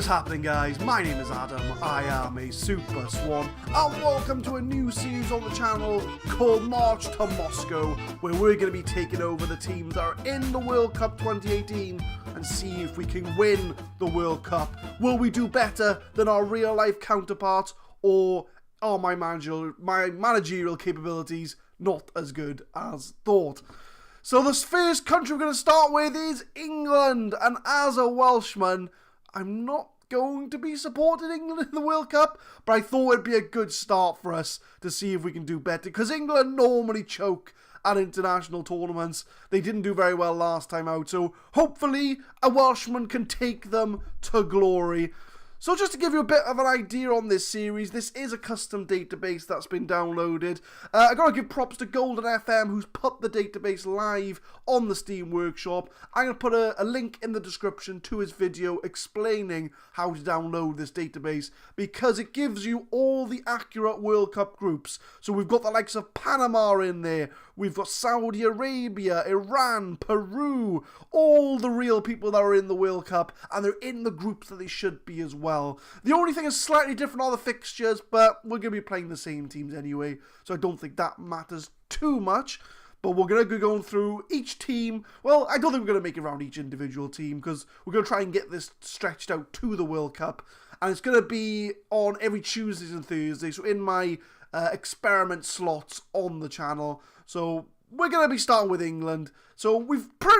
is happening, guys? My name is Adam, I am a Super Swan, and welcome to a new series on the channel called March to Moscow, where we're going to be taking over the teams that are in the World Cup 2018 and see if we can win the World Cup. Will we do better than our real life counterparts, or are my managerial capabilities not as good as thought? So the first country we're going to start with is England, and as a Welshman, I'm not going to be supporting England in the World Cup, but I thought it'd be a good start for us to see if we can do better, because England normally choke at international tournaments. They didn't do very well last time out, so hopefully a Welshman can take them to glory. So just to give you a bit of an idea on this series, this is a custom database that's been downloaded. I got to give props to Golden FM, who's put the database live on the Steam Workshop. I'm going to put a link in the description to his video explaining how to download this database, because it gives you all the accurate World Cup groups. So we've got the likes of Panama in there, we've got Saudi Arabia, Iran, Peru, all the real people that are in the World Cup, and they're in the groups that they should be as well. The only thing is slightly different are the fixtures, but we're going to be playing the same teams anyway, so I don't think that matters too much. But we're going to be going through each team. Well, I don't think we're going to make it around each individual team, because we're going to try and get this stretched out to the World Cup. And it's going to be on every Tuesdays and Thursdays, so in my experiment slots on the channel. So we're going to be starting with England. So we've got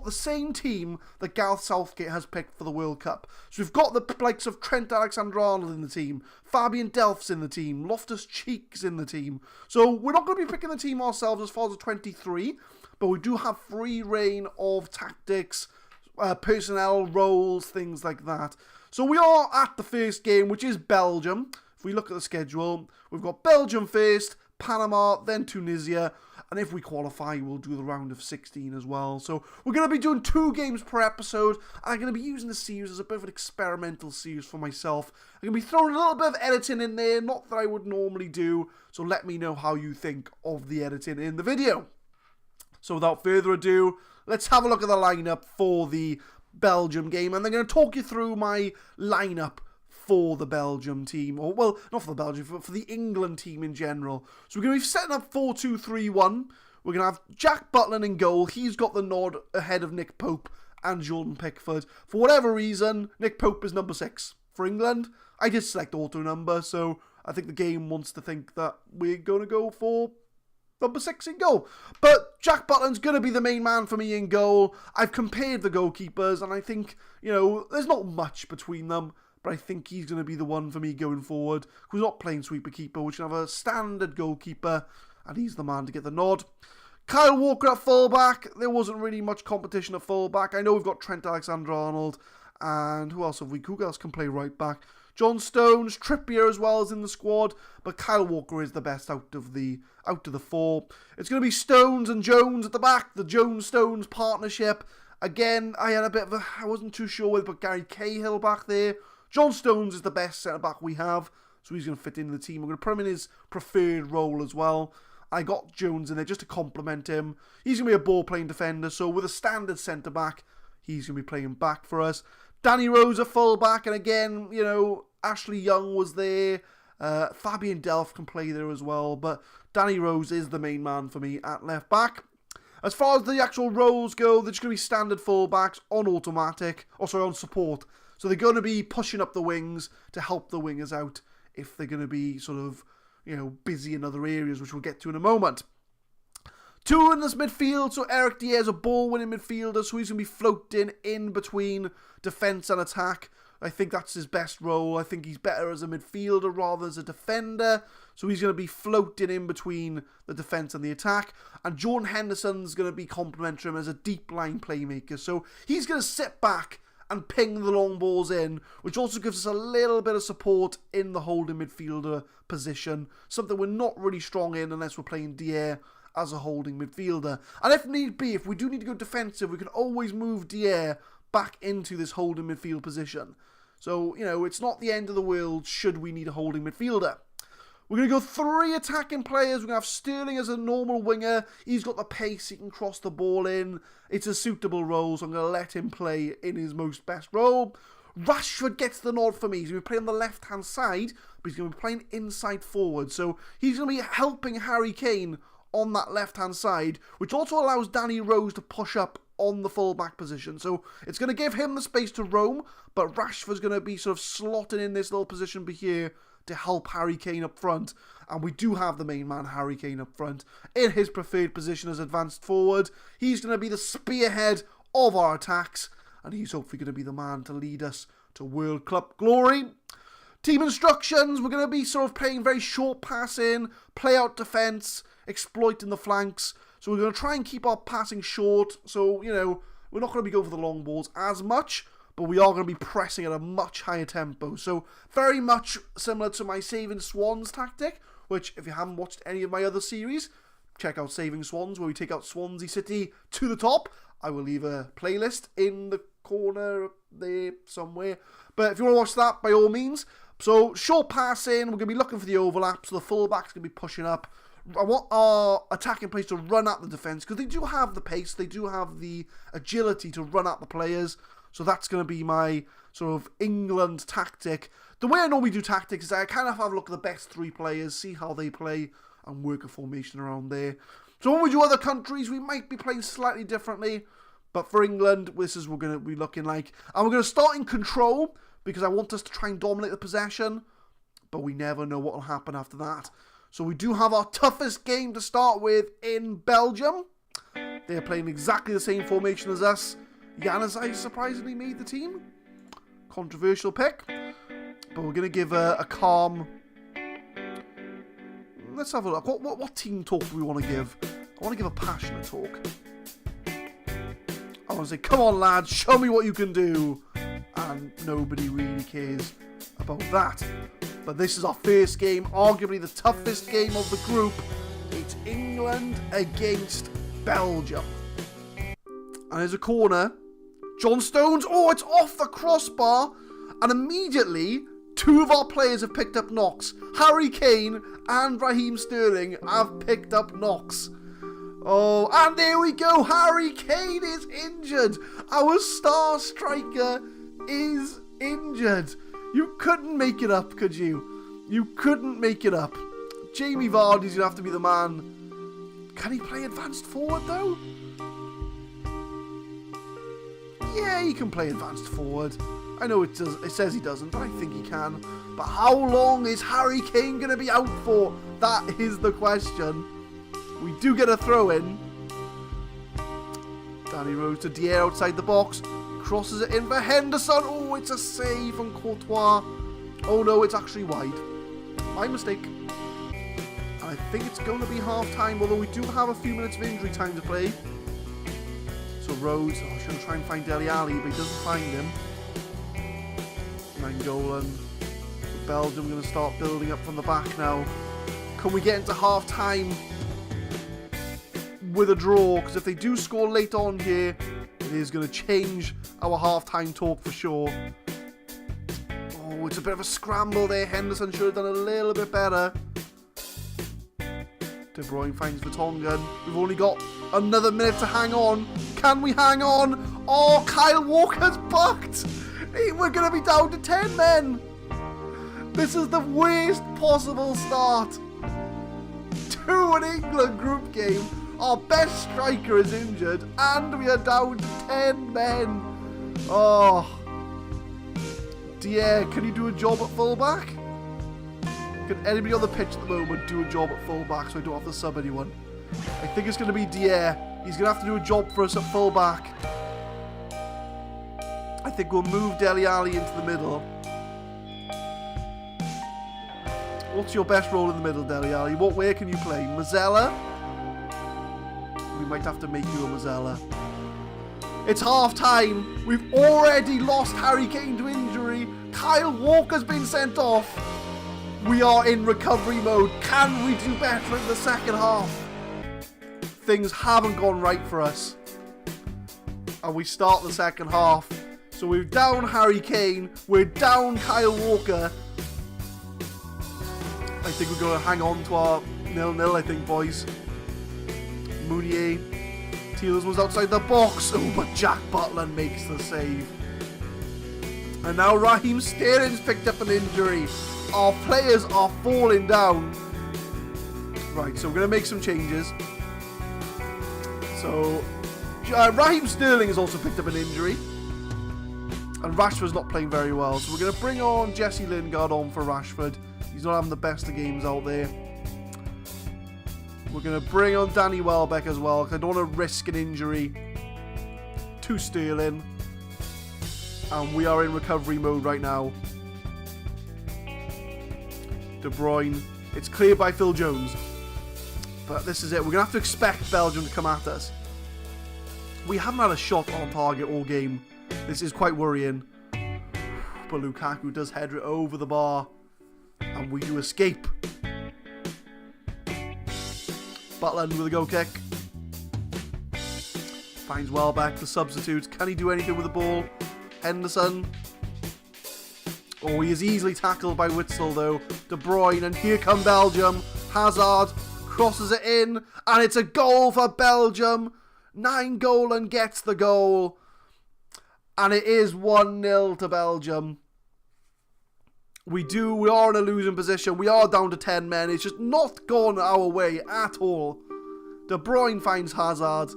the same team that Gareth Southgate has picked for the World Cup. So we've got the likes of Trent Alexander-Arnold in the team, Fabian Delph's in the team, Loftus-Cheek's in the team. So we're not going to be picking the team ourselves as far as the 23, but we do have free reign of tactics, personnel, roles, things like that. So we are at the first game, which is Belgium. If we look at the schedule, we've got Belgium first, Panama, then Tunisia, and if we qualify, we'll do the round of 16 as well. So we're going to be doing 2 games per episode, and I'm going to be using the series as a bit of an experimental series for myself. I'm going to be throwing a little bit of editing in there, not that I would normally do, so let me know how you think of the editing in the video. So without further ado, let's have a look at the lineup for the Belgium game, and I'm going to talk you through my lineup for the Belgium team, or well, not for the Belgium, for the England team in general. So we're going to be setting up 4-2-3-1. We're going to have Jack Butland in goal. He's got the nod ahead of Nick Pope and Jordan Pickford. For whatever reason, Nick Pope is number 6 for England. I did select auto number, so I think the game wants to think that we're going to go for number 6 in goal. But Jack Butland's going to be the main man for me in goal. I've compared the goalkeepers, and I think, there's not much between them, but I think he's going to be the one for me going forward. We're not playing sweeper keeper, we should have a standard goalkeeper, and he's the man to get the nod. Kyle Walker at fullback. There wasn't really much competition at fullback. I know we've got Trent Alexander-Arnold, and who else can play right back? John Stones, Trippier as well is in the squad, but Kyle Walker is the best out of the 4. It's going to be Stones and Jones at the back, the Jones-Stones partnership. Again, I wasn't too sure with, but Gary Cahill back there. John Stones is the best centre-back we have, so he's going to fit into the team. I'm going to put him in his preferred role as well. I got Jones in there just to complement him. He's going to be a ball-playing defender, so with a standard centre-back, he's going to be playing back for us. Danny Rose a full-back, and again, Ashley Young was there. Fabian Delph can play there as well, but Danny Rose is the main man for me at left-back. As far as the actual roles go, they're just going to be standard full-backs on on support. So they're going to be pushing up the wings to help the wingers out if they're going to be sort of, busy in other areas, which we'll get to in a moment. 2 in this midfield, so Eric Dier is a ball-winning midfielder, so he's going to be floating in between defence and attack. I think that's his best role. I think he's better as a midfielder rather than as a defender, so he's going to be floating in between the defence and the attack. And Jordan Henderson's going to be complementary him as a deep-line playmaker, so he's going to sit back and ping the long balls in, which also gives us a little bit of support in the holding midfielder position, something we're not really strong in unless we're playing Dier as a holding midfielder. And if need be, if we do need to go defensive, we can always move Dier back into this holding midfield position. So, it's not the end of the world should we need a holding midfielder. We're going to go 3 attacking players. We're going to have Sterling as a normal winger. He's got the pace. He can cross the ball in. It's a suitable role, so I'm going to let him play in his most best role. Rashford gets the nod for me. He's going to be playing on the left-hand side, but he's going to be playing inside forward. So he's going to be helping Harry Kane on that left-hand side, which also allows Danny Rose to push up on the full-back position. So it's going to give him the space to roam, but Rashford's going to be sort of slotting in this little position here to help Harry Kane up front. And we do have the main man, Harry Kane, up front in his preferred position as advanced forward. He's going to be the spearhead of our attacks, and he's hopefully going to be the man to lead us to World Cup glory. Team instructions, we're going to be sort of playing very short passing, play out defence, exploiting the flanks. So we're going to try and keep our passing short. So, you know, we're not going to be going for the long balls as much, but we are going to be pressing at a much higher tempo. So very much similar to my Saving Swans tactic, which if you haven't watched any of my other series, check out Saving Swans, where we take out Swansea City to the top. I will leave a playlist in the corner there somewhere. But if you want to watch that, by all means. So short passing, we're going to be looking for the overlap, so the fullback's going to be pushing up. I want our attacking players to run at the defence, because they do have the pace, they do have the agility to run at the players. So that's going to be my sort of England tactic. The way I normally do tactics is I kind of have a look at the best 3 players, see how they play, and work a formation around there. So when we do other countries, we might be playing slightly differently. But for England, this is what we're going to be looking like. And we're going to start in control, because I want us to try and dominate the possession. But we never know what will happen after that. So we do have our toughest game to start with in Belgium. They're playing exactly the same formation as us. Januzaj surprisingly made the team. Controversial pick. But we're going to give a calm... Let's have a look. What team talk do we want to give? I want to give a passionate talk. I want to say, come on lads, show me what you can do. And nobody really cares about that. But this is our first game, arguably the toughest game of the group. It's England against Belgium. And there's a corner. John Stones, oh, it's off the crossbar. And immediately, 2 of our players have picked up knocks. Harry Kane and Raheem Sterling have picked up knocks. Oh, and there we go. Harry Kane is injured. Our star striker is injured. You couldn't make it up, could you? You couldn't make it up. Jamie Vardy's going to have to be the man. Can he play advanced forward, though? Yeah, he can play advanced forward. I know it says he doesn't, but I think he can. But how long is Harry Kane going to be out for? That is the question. We do get a throw in. Danny Rose to Deli Ali outside the box. Crosses it in for Henderson. Oh, it's a save from Courtois. Oh no, it's actually wide. My mistake. And I think it's going to be half time, although we do have a few minutes of injury time to play. So Rose, I should try and find Deli Ali, but he doesn't find him. Nangolan. Belgium going to start building up from the back now. Can we get into half time with a draw? Because if they do score late on here, it is going to change our half-time talk for sure. Oh, it's a bit of a scramble there. Henderson should have done a little bit better. De Bruyne finds Vertonghen. We've only got another minute to hang on. Can we hang on? Oh, Kyle Walker's bucked. We're going to be down to 10 men. This is the worst possible start to an England group game. Our best striker is injured, and we are down to 10 men. Oh. Dier, can you do a job at fullback? Can anybody on the pitch at the moment do a job at fullback so I don't have to sub anyone? I think it's going to be Dier. He's going to have to do a job for us at fullback. I think we'll move Deli Ali into the middle. What's your best role in the middle, Deli Ali? Where can you play? Mazzella? We might have to make you a Mazzella. It's half time. We've already lost Harry Kane to injury. Kyle Walker's been sent off. We are in recovery mode. Can we do better in the second half? Things haven't gone right for us. And we start the second half. So we're down Harry Kane. We're down Kyle Walker. I think we're going to hang on to our 0-0, I think, boys. Mounier. Teals was outside the box. Oh, but Jack Butland makes the save. And now Raheem Sterling's picked up an injury. Our players are falling down. Right, so we're going to make some changes. So, Raheem Sterling has also picked up an injury. And Rashford's not playing very well. So we're going to bring on Jesse Lingard on for Rashford. He's not having the best of games out there. We're going to bring on Danny Welbeck as well, because I don't want to risk an injury to Sterling. And we are in recovery mode right now. De Bruyne. It's cleared by Phil Jones. But this is it. We're going to have to expect Belgium to come at us. We haven't had a shot on target all game. This is quite worrying. But Lukaku does header it over the bar. And we do escape. Butland with a goal kick. Finds Welbeck, the substitute. Can he do anything with the ball? Henderson. Oh, he is easily tackled by Witsel though. De Bruyne, and here come Belgium. Hazard crosses it in, and it's a goal for Belgium. 9-goal gets the goal. And it is 1-0 to Belgium. We are in a losing position. We are down to 10 men. It's just not gone our way at all. De Bruyne finds Hazard.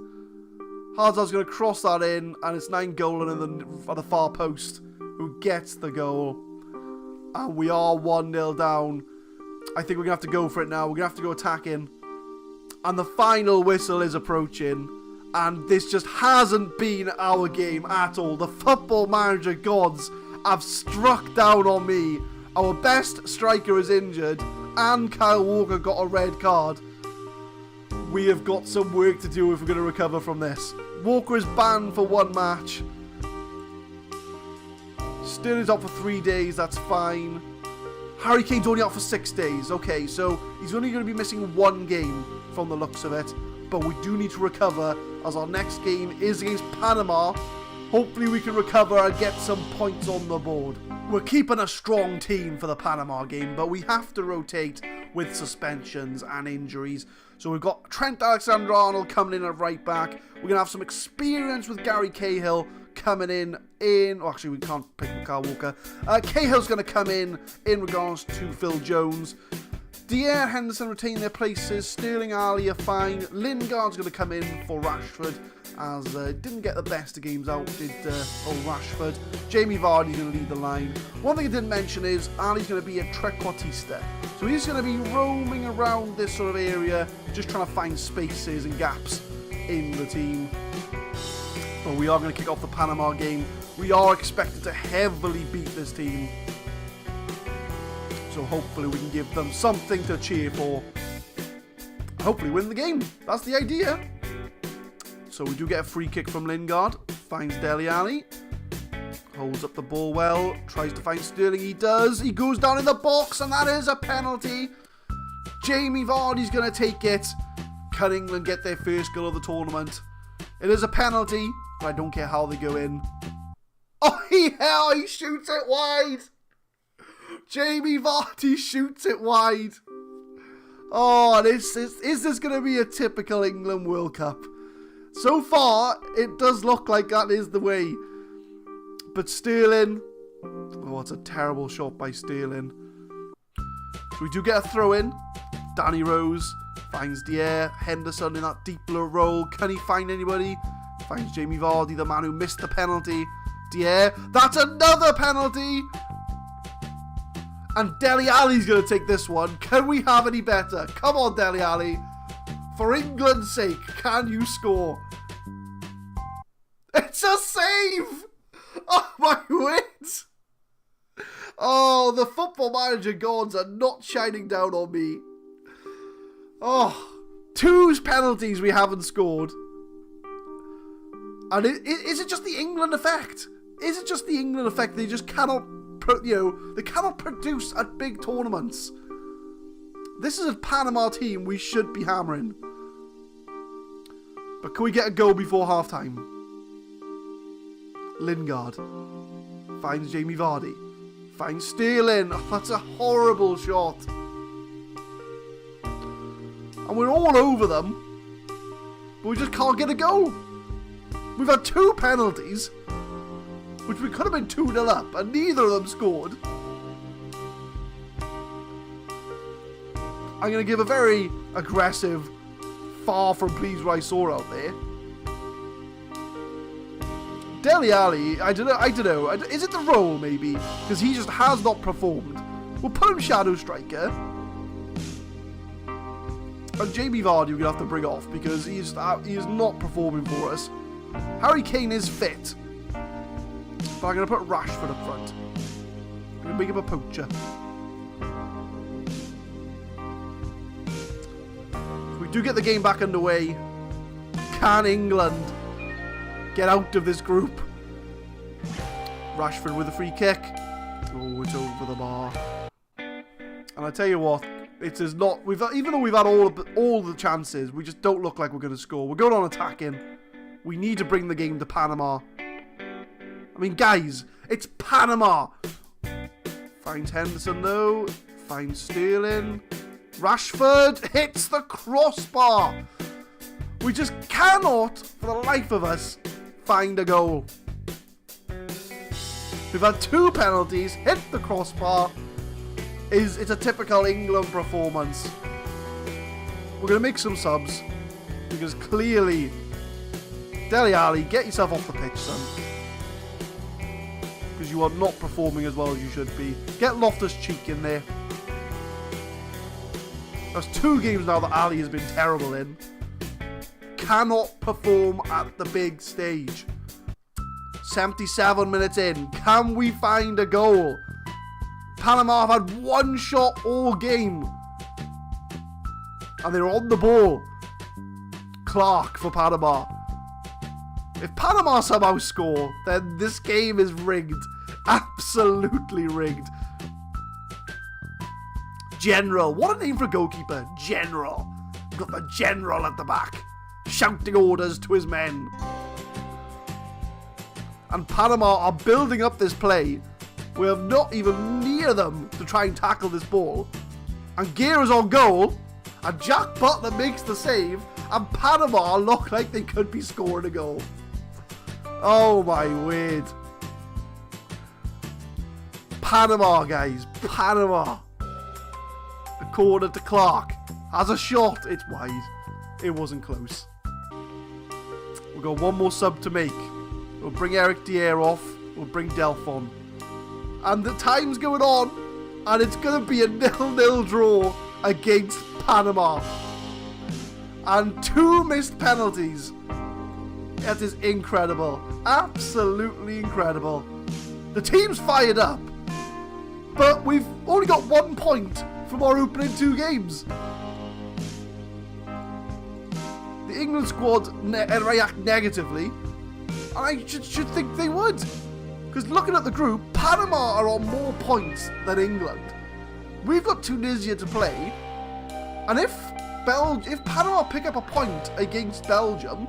Hazard's going to cross that in, and it's 9-goal at the far post, who gets the goal. And we are 1-0 down. I think we're going to have to go for it now. We're going to have to go attacking. And the final whistle is approaching. And this just hasn't been our game at all. The Football Manager gods have struck down on me. Our best striker is injured, and Kyle Walker got a red card. We have got some work to do if we're going to recover from this. Walker is banned for 1 match. Sterling's out for 3 days, that's fine. Harry Kane's only out for 6 days. Okay, so he's only going to be missing 1 game from the looks of it. But we do need to recover, as our next game is against Panama. Hopefully we can recover and get some points on the board. We're keeping a strong team for the Panama game, but we have to rotate with suspensions and injuries. So we've got Trent Alexander-Arnold coming in at right back. We're going to have some experience with Gary Cahill coming in. Oh, actually, we can't pick Kyle Walker. Cahill's going to come in regards to Phil Jones. Dier, Henderson retain their places. Sterling, Ali are fine. Lingard's going to come in for Rashford, as didn't get the best of games out, did old Rashford. Jamie Vardy's going to lead the line. One thing I didn't mention is Ali's going to be a trequartista. So he's going to be roaming around this sort of area, just trying to find spaces and gaps in the team. But we are going to kick off the Panama game. We are expected to heavily beat this team. So hopefully we can give them something to cheer for. Hopefully win the game. That's the idea. So we do get a free kick from Lingard. Finds Deli Ali. Holds up the ball well. Tries to find Sterling. He does. He goes down in the box, and that is a penalty. Jamie Vardy's going to take it. Can England get their first goal of the tournament? It is a penalty, but I don't care how they go in. Oh, he shoots it wide. Jamie Vardy shoots it wide. Oh, is this going to be a typical England World Cup? So far, it does look like that is the way. But Sterling... Oh, it's a terrible shot by Sterling. So we do get a throw in. Danny Rose finds Dier. Henderson in that deep low role. Can he find anybody? Finds Jamie Vardy, the man who missed the penalty. Dier. That's another penalty! And Deli Ali's going to take this one. Can we have any better? Come on, Deli Ali. For England's sake, can you score? It's a save! Oh, my wits! Oh, the Football Manager gods are not shining down on me. Oh, 2 penalties we haven't scored. And is it just the England effect? Is it just the England effect? They just cannot... they cannot produce at big tournaments. This is a Panama team we should be hammering. But can we get a goal before halftime? Lingard finds Jamie Vardy. Finds Sterling. Oh, that's a horrible shot. And we're all over them. But we just can't get a goal. We've had 2 penalties, which we could have been 2-0 up, and neither of them scored. I'm going to give a very aggressive, far from pleased what I saw out there. Deli Ali, I don't know. Is it the role, maybe? Because he just has not performed. We'll put him shadow striker. And Jamie Vardy we're going to have to bring off because he is not performing for us. Harry Kane is fit. But I'm going to put Rashford up front. I'm going to make him a poacher. If we do get the game back underway, can England get out of this group? Rashford with a free kick. Oh, it's over the bar. And I tell you what, it is not. Even though we've had all the chances, we just don't look like we're going to score. We're going on attacking. We need to bring the game to Panama. I mean, guys, it's Panama. Finds Henderson though. Finds Sterling. Rashford hits the crossbar. We just cannot, for the life of us, find a goal. We've had 2 penalties. Hit the crossbar. It's a typical England performance. We're going to make some subs because clearly, Deli Ali, get yourself off the pitch, son. Because you are not performing as well as you should be. Get Loftus-Cheek in there. That's 2 games now that Ali has been terrible in. Cannot perform at the big stage. 77 minutes in. Can we find a goal? Panama have had 1 shot all game. And they're on the ball. Clark for Panama. If Panama somehow score, then this game is rigged. Absolutely rigged. General. What a name for a goalkeeper. General. We've got the general at the back, shouting orders to his men. And Panama are building up this play. We're not even near them to try and tackle this ball. And Gear is on goal. And Jack Butler makes the save. And Panama look like they could be scoring a goal. Oh my word. Panama, guys. Panama. A corner to Clark. Has a shot. It's wide. It wasn't close. We've got 1 more sub to make. We'll bring Eric Dier off. We'll bring Delph on. And the time's going on. And it's going to be a 0-0 draw against Panama. And 2 missed penalties. That is incredible. Absolutely incredible. The team's fired up. But we've only got 1 point from our opening 2 games. The England squad react negatively. And I should think they would. Because looking at the group, Panama are on more points than England. We've got Tunisia to play. And if Panama pick up a point against Belgium,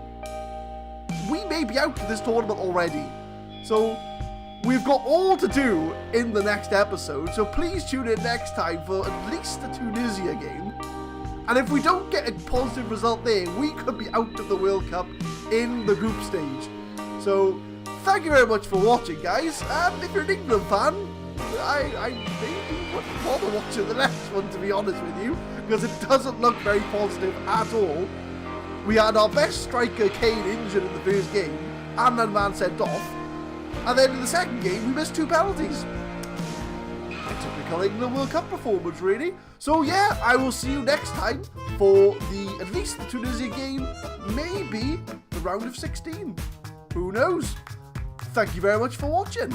we may be out of this tournament already. So we've got all to do in the next episode. So please tune in next time for at least the Tunisia game. And if we don't get a positive result there, we could be out of the World Cup in the group stage. So thank you very much for watching, guys. And if you're an England fan, I maybe wouldn't bother watching the next one, to be honest with you, because it doesn't look very positive at all. We had our best striker, Kane, injured in the first game, and then man sent off. And then in the second game, we missed 2 penalties. A typical England World Cup performance, really. So yeah, I will see you next time for at least the Tunisia game, maybe the round of 16. Who knows? Thank you very much for watching.